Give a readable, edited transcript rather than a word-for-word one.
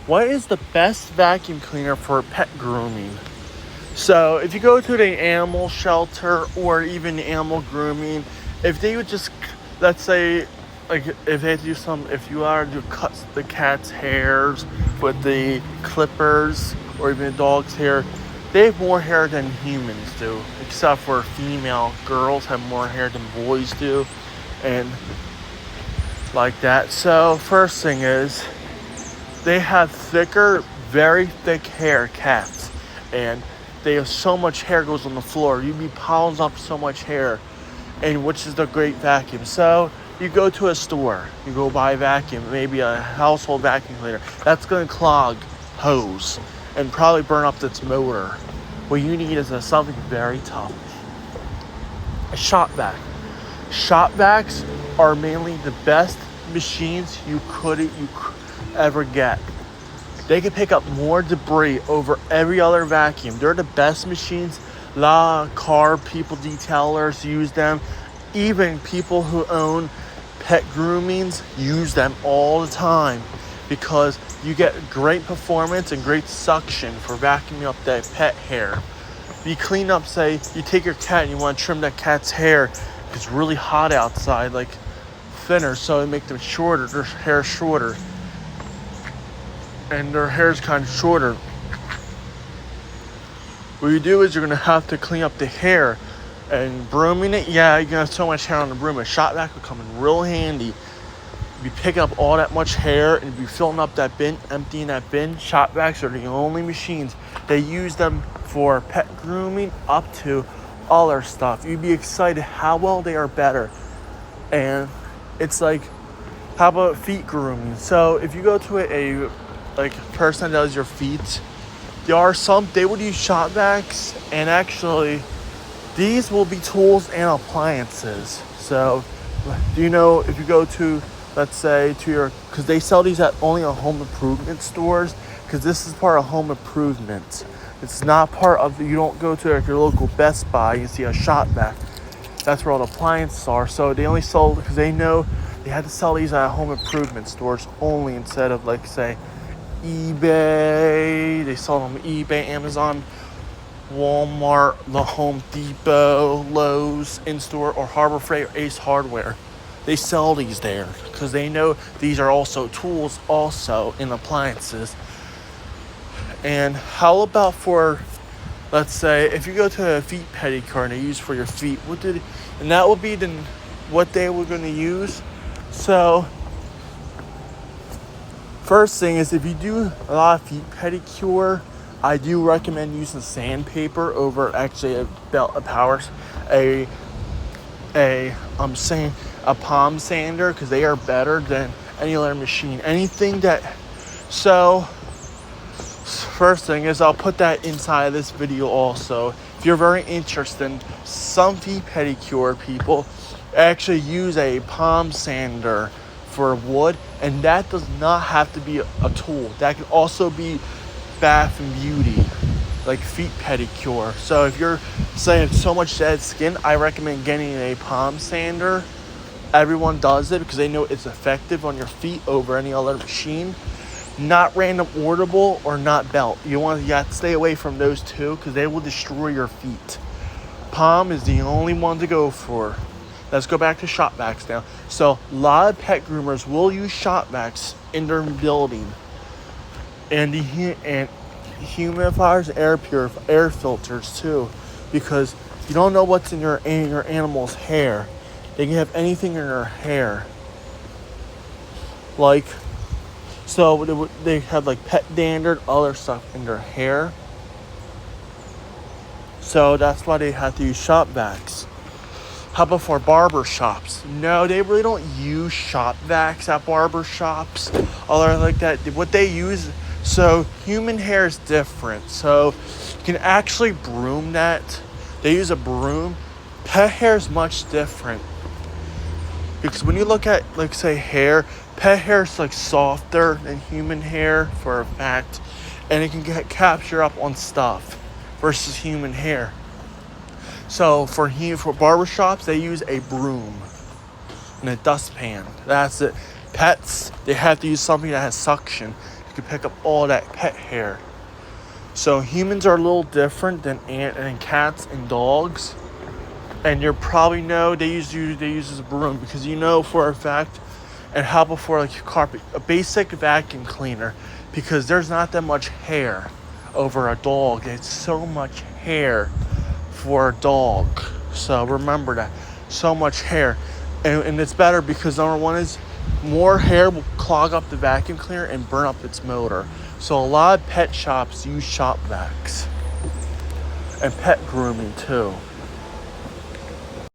what is the best vacuum cleaner for pet grooming? So if you go to the animal shelter or even animal grooming, if they would just, let's say, like if they had to do if you are to cut the cat's hairs with the clippers or even the dog's hair, they have more hair than humans do, except for female girls have more hair than boys do, and like that. So first thing is, they have thicker, very thick hair, cats, and they have so much hair goes on the floor. You'd be piling up so much hair, and which is the great vacuum. So you go to a store, you go buy a vacuum, maybe a household vacuum cleaner. That's going to clog hose and probably burn up its motor. What you need is something very tough. A shop vac. Shop vacs are mainly the best machines you could ever get. They can pick up more debris over every other vacuum. They're the best machines. A lot of car people, detailers use them. Even people who own pet groomings use them all the time because you get great performance and great suction for vacuuming up that pet hair. You clean up, say, you take your cat and you want to trim that cat's hair. It's really hot outside, like thinner, so it make them shorter, their hair shorter. And their hair's kind of shorter. What you do is you're going to have to clean up the hair. And brooming it, yeah, you're going to have so much hair on the broom. A shop vac will come in real handy. You'll be picking up all that much hair and be filling up that bin, emptying that bin. Shop vacs are the only machines. They use them for pet grooming up to other stuff. You'd be excited how well they are better. And it's like, how about feet grooming? So if you go to a person that does your feet, they would use shop vacs, and actually these will be tools and appliances. So do you know, if you go to, let's say, because they sell these at only on home improvement stores, because this is part of home improvement. It's not part of, you don't go to your local Best Buy and see a shop vac. That's where all the appliances are. So they only sold, because they know they had to sell these at home improvement stores only, instead of, like, say, eBay. They sell them eBay, Amazon, Walmart, the Home Depot, Lowe's, in-store, or Harbor Freight, or Ace Hardware. They sell these there because they know these are also tools also in appliances. And how about for, let's say, if you go to a feet pedicure and they use for your feet, and that would be what they were going to use. So first thing is, if you do a lot of feet pedicure, I do recommend using sandpaper over actually a palm sander, because they are better than any other machine. So first thing is, I'll put that inside of this video also. If you're very interested, some feet pedicure people actually use a palm sander for wood, and that does not have to be a tool. That can also be bath and beauty, like feet pedicure. So if you're saying so much dead skin, I recommend getting a palm sander. Everyone does it because they know it's effective on your feet over any other machine. Not random orderable or not belt. You have to stay away from those two because they will destroy your feet. Palm is the only one to go for. Let's go back to shop vacs now. So a lot of pet groomers will use shop vacs in their building. And humidifiers, air filters too, because you don't know what's in your animal's hair. They can have anything in their hair. So they have like pet dander, other stuff in their hair. So that's why they have to use shop vacs. How about for barber shops? No, they really don't use shop vacs at barber shops. Other like that, what they use. So human hair is different. So you can actually broom that. They use a broom. Pet hair is much different. Because when you look at, like, say, hair, pet hair is like softer than human hair for a fact. And it can capture up on stuff versus human hair. So for barbershops, they use a broom and a dustpan. That's it. Pets, they have to use something that has suction. You can pick up all that pet hair. So humans are a little different than cats and dogs. And you probably know they use a broom, because you know for a fact, and how before like carpet, a basic vacuum cleaner, because there's not that much hair over a dog. It's so much hair for a dog. So remember that, so much hair, and it's better because number one is more hair will clog up the vacuum cleaner and burn up its motor. So a lot of pet shops use shop vacs and pet grooming too.